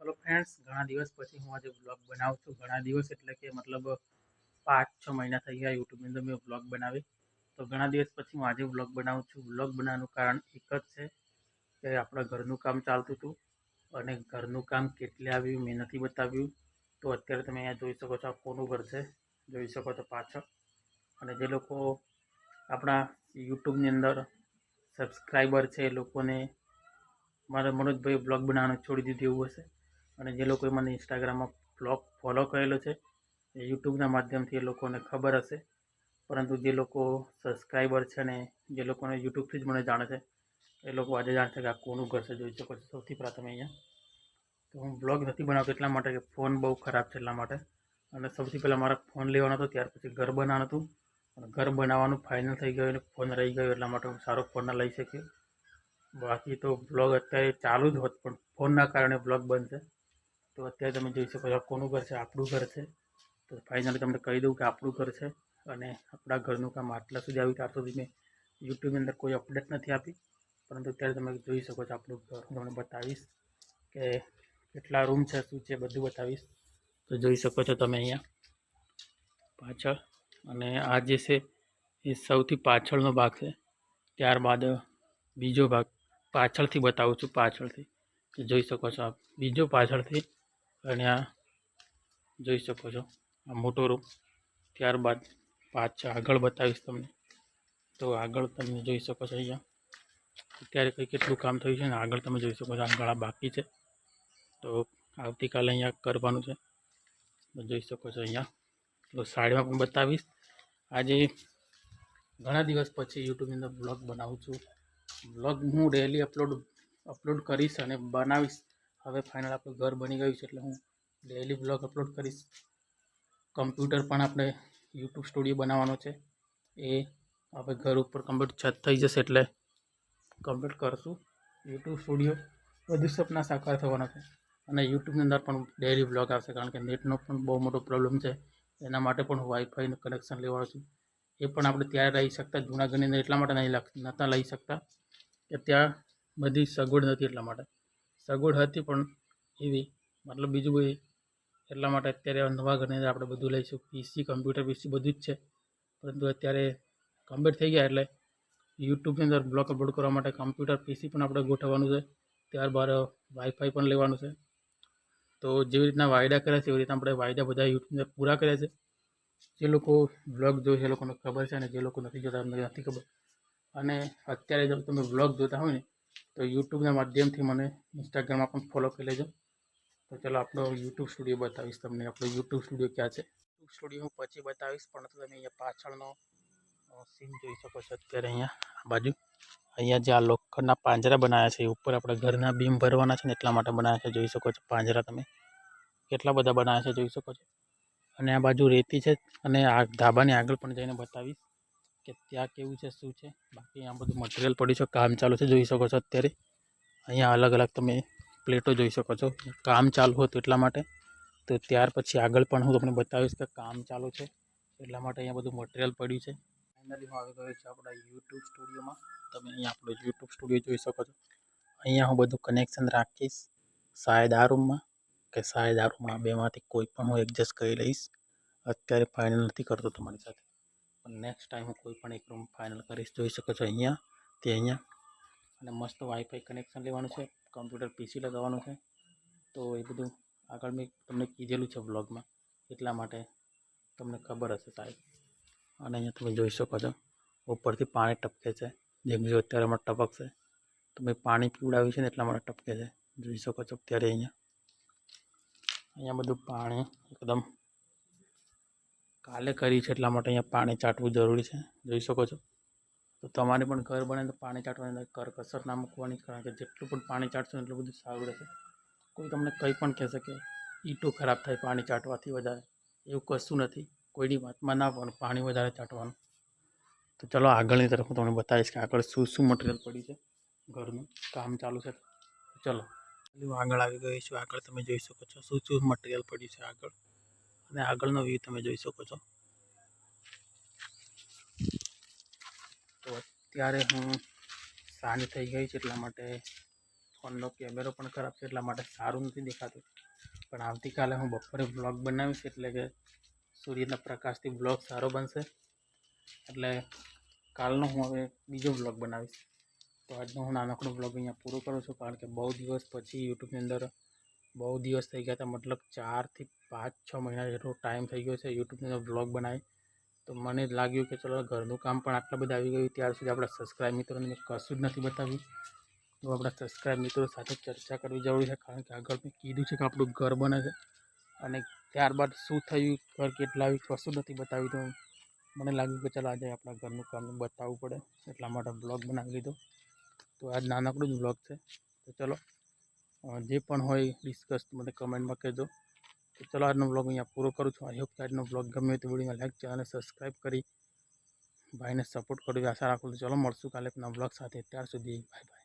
Hello friends, घणा दिवस पछी हूँ आज ब्लॉग बनाવું છું। ઘણા દિવસ એટલે કે મતલબ 5-6 મહિના થઈ ગયા યુટ્યુબની અંદર મેં વ્લોગ બનાવી। તો ઘણા દિવસ પછી હું આજે વ્લોગ બનાવું છું। વ્લોગ બનાવવાનું કારણ એક જ છે કે આપણા ઘરનું કામ ચાલતું હતું અને ઘરનું કામ કેટલે આવ્યું મેં નથી બતાવ્યું। તો અત્યારે તમે અહીંયા જોઈ શકો છો, આ કોનું ઘર છે જોઈ શકો છો પાછળ। અને જે લોકો આપણા યુટ્યુબની અંદર સબસ્ક્રાઈબર છે એ લોકોને મારા મનોજભાઈ બ્લોગ બનાવવાનું છોડી દીધું એવું હશે। અને જે લોકોએ મને ઇન્સ્ટાગ્રામમાં બ્લોગ ફોલો કરેલો છે એ યુટ્યુબના માધ્યમથી એ લોકોને ખબર હશે, પરંતુ જે લોકો સબસ્ક્રાઈબર છે ને જે લોકોને યુટ્યુબથી જ મને જાણે છે એ લોકો આજે જાણશે કે આ કોનું ઘર છે। જોઈ શકો છો સૌથી પહેલાં તમે અહીંયા તો હું બ્લોગ નથી બનાવતો એટલા માટે કે ફોન બહુ ખરાબ છે એટલા માટે। અને સૌથી પહેલાં મારા ફોન લેવાનો હતો, ત્યાર પછી ઘર બનાવવાનું હતું અને ઘર બનાવવાનું ફાઇનલ થઈ ગયું અને ફોન રહી ગયો એટલા માટે હું સારો ફોન ના લઈ શક્યો। બાકી તો બ્લોગ અત્યારે ચાલુ જ હોત પણ ફોનના કારણે બ્લોગ બંધ છે। તો અત્યારે તમે જોઈ શકો છો કોનું ઘર છે, આપણું ઘર છે। તો ફાઇનલી તમને કહી દઉં કે આપણું ઘર છે અને આપણા ઘરનું કામ આટલા સુધી આવ્યું। ત્યાર સુધી મેં યુટ્યુબની અંદર કોઈ અપડેટ નથી આપી, પરંતુ અત્યારે તમે જોઈ શકો છો આપણું ઘર હું તમને બતાવીશ કે કેટલા રૂમ છે, શું છે બધું બતાવીશ। તો જોઈ શકો છો તમે અહીંયા પાછળ, અને આ જે છે એ સૌથી પાછળનો ભાગ છે। ત્યારબાદ બીજો ભાગ પાછળથી બતાવું છું, પાછળથી જોઈ શકો છો આપ બીજો પાછળથી, અને આ જોઈ શકો છો આ મોટો રૂમ। ત્યારબાદ પાછા આગળ બતાવીશ તમને, તો આગળ તમે જોઈ શકો છો અહીંયા અત્યારે કંઈ કેટલું કામ થયું છે ને આગળ તમે જોઈ શકો છો આગળ આ બાકી છે। તો આવતીકાલે અહીંયા કરવાનું છે, તો જોઈ શકો છો અહીંયા। તો સાઈડમાં પણ બતાવીશ। આજે ઘણા દિવસ પછી યુટ્યુબની અંદર બ્લોગ બનાવું છું। બ્લોગ હું ડેલી અપલોડ કરીશ અને બનાવીશ। હવે ફાઇનલ આપણું ઘર બની ગયું છે એટલે હું ડેલી બ્લોગ અપલોડ કરીશ। કમ્પ્યુટર પણ આપણે યુટ્યુબ સ્ટુડિયો બનાવવાનો છે, એ આપણે ઘર ઉપર કમ્પ્લીટ છત થઈ જશે એટલે કમ્પ્લીટ કરશું યુટ્યુબ સ્ટુડિયો। બધું સપના સાકાર થવાના છે અને યુટ્યુબની અંદર પણ ડેલી બ્લોગ આવશે, કારણ કે નેટનો પણ બહુ મોટો પ્રોબ્લેમ છે। એના માટે પણ હું વાઈફાઈનું કનેક્શન લેવાનો છું। એ પણ આપણે ત્યારે લઈ શકતા, જૂનાગઢની અંદર એટલા માટે નહોતા લઈ શકતા કે ત્યાં બધી સગવડ નથી, એટલા માટે સગવડ હતી પણ એવી મતલબ બીજું કોઈ, એટલા માટે અત્યારે નવા ઘરની અંદર આપણે બધું લઈશું। પીસી કમ્પ્યુટર પીસી બધું જ છે, પરંતુ અત્યારે કમ્પ્લીટ થઈ ગયા એટલે યુટ્યુબની અંદર બ્લોગ અપલોડ કરવા માટે કમ્પ્યુટર પીસી પણ આપણે ગોઠવવાનું છે। ત્યારબાદ વાઈફાઈ પણ લેવાનું છે। તો જેવી રીતના વાયદા કર્યા છે એવી રીતના આપણે વાયદા બધા યુટ્યુબની અંદર પૂરા કર્યા છે। જે લોકો બ્લોગ જોઈ છે એ લોકોને ખબર છે અને જે લોકો નથી જોતા એમને નથી ખબર। અને અત્યારે જો તમે બ્લોગ જોતા હોય ને તો યુટ્યુબના માધ્યમથી મને ઇન્સ્ટાગ્રામમાં પણ ફોલો કરી લેજો। તો ચાલો આપણો યુટ્યુબ સ્ટુડિયો બતાવીશ તમને, આપણો યુટ્યુબ સ્ટુડિયો ક્યાં છે। યુટ્યુબ સ્ટુડિયો હું પછી બતાવીશ, પણ તમે અહીંયા પાછળનો સીન જોઈ શકો છો અત્યારે અહીંયા આ બાજુ। અહીંયા જે આ લોખંડના પાંજરા બનાવ્યા છે એ ઉપર આપણે ઘરના બીમ ભરવાના છે ને એટલા માટે બનાવ્યા છે। જોઈ શકો છો પાંજરા તમે કેટલા બધા બનાવ્યા છે જોઈ શકો છો। અને આ બાજુ રેતી છે અને આ ધાબાની આગળ પણ જઈને બતાવીશ કે ત્યાં કેવું છે શું છે। બાકી આ બધું મટીરિયલ પડ્યું છે, કામ ચાલુ છે જોઈ શકો છો અત્યારે। અહીંયા અલગ અલગ તમે પ્લેટો જોઈ શકો છો, કામ ચાલુ હતું એટલા માટે। તો ત્યાર પછી આગળ પણ હું તમને બતાવીશ કે કામ ચાલુ છે એટલા માટે અહીંયા બધું મટીરિયલ પડ્યું છે। ફાઇનલી હું આવી ગયો છું આપણા યુટ્યુબ સ્ટુડિયોમાં। તમે અહીંયા આપણો યુટ્યુબ સ્ટુડિયો જોઈ શકો છો। અહીંયા હું બધું કનેક્શન રાખીશ, શાયદ આ રૂમમાં કે શાયદ આ રૂમમાં, બેમાંથી કોઈ પણ હું એડજસ્ટ કરી લઈશ। અત્યારે ફાઇનલ નથી કરતો તમારી સાથે, પણ નેક્સ્ટ ટાઈમ હું કોઈ પણ એક રૂમ ફાઇનલ કરીશ। જોઈ શકો છો અહીંયા તે અહીંયા, અને મસ્ત વાઈફાઈ કનેક્શન લેવાનું છે, કમ્પ્યુટર પીસી લગાવવાનું છે। તો એ બધું આગળ મેં તમને કીધેલું છે બ્લોગમાં, એટલા માટે તમને ખબર હશે સાહેબ। અને અહીંયા તમે જોઈ શકો છો ઉપરથી પાણી ટપકે છે, જેમ કે અત્યારે હમણાં ટપકશે। તમે પાણી પીવડાવ્યું છે ને એટલા માટે ટપકે છે, જોઈ શકો છો અત્યારે અહીંયા બધું પાણી એકદમ કાલે કરી છે એટલા માટે અહીંયા પાણી ચાટવું જરૂરી છે, જોઈ શકો છો। તો તમારે પણ ઘર બને તો પાણી ચાટવાની કરકસર ના મૂકવાની, કારણ કે જેટલું પણ પાણી ચાટશો એટલું બધું સારું રહેશે। કોઈ તમને કંઈ પણ કહેશે કે ઈંટો ખરાબ થાય પાણી ચાટવાથી વધારે, એવું કશું નથી। કોઈની વાતમાં ના પણ પાણી વધારે ચાટવાનું। તો ચલો આગળની તરફ હું તમને બતાવીશ કે આગળ શું શું મટીરિયલ પડ્યું છે, ઘરનું કામ ચાલુ છે। ચલો હું આગળ આવી ગઈ છું, આગળ તમે જોઈ શકો છો શું શું મટીરિયલ પડ્યું છે આગળ, અને આગળનો વ્યૂ તમે જોઈ શકો છો। તો અત્યારે હું સાંજ થઈ ગઈ છે એટલા માટે ફોનનો કેમેરો પણ ખરાબ છે એટલા માટે સારું નથી દેખાતું. પણ આવતીકાલે હું બપોરે વ્લોગ બનાવીશ એટલે કે સૂર્યના પ્રકાશથી વ્લોગ સારો બનશે. એટલે કાલનો હું હવે બીજો વ્લોગ બનાવીશ. તો આજનો હું નાનકડો વ્લોગ અહીંયા પૂરો કરું છું, કારણ કે બહુ દિવસ પછી યુટ્યુબની અંદર બહુ દિવસ થઈ ગયા હતા, મતલબ 4 થી 5-6 મહિના જેટલો ટાઈમ થઈ ગયો છે યુટ્યુબની અંદર વ્લોગ બનાવી. તો મને લાગ્યું કે ચલો ઘરનું કામ પણ આટલા બધા આવી ગયું, ત્યાર સુધી આપણા સબસ્ક્રાઈબ મિત્રોને મેં કશું જ નથી બતાવ્યું. તો આપણા સબસ્ક્રાઈબ મિત્રો સાથે ચર્ચા કરવી જરૂરી છે, કારણ કે આગળ મેં કીધું છે કે આપણું ઘર બને છે અને ત્યારબાદ શું થયું, ઘર કેટલા આવ્યું, કશું નથી બતાવ્યું. તો મને લાગ્યું કે ચાલો આજે આપણા ઘરનું કામ બતાવવું પડે, એટલા માટે બ્લોગ બનાવી લીધો. તો આજ નાનકડું જ બ્લોગ છે. તો ચલો જે પણ હોય ડિસ્કસ મને કમેન્ટમાં કહેજો. તો ચલો આજનો બ્લોગ અહીંયા પૂરો કરું છું. આઈ હોપ કે આજનો બ્લોગ ગમે તો વિડીયોમાં લાઈક, ચેનલને સબસ્ક્રાઈબ કરી ભાઈને સપોર્ટ કરવી આશા રાખું. તો ચલો મળશું કાલે નવા બ્લોગ સાથે. ત્યાર સુધી બાય બાય.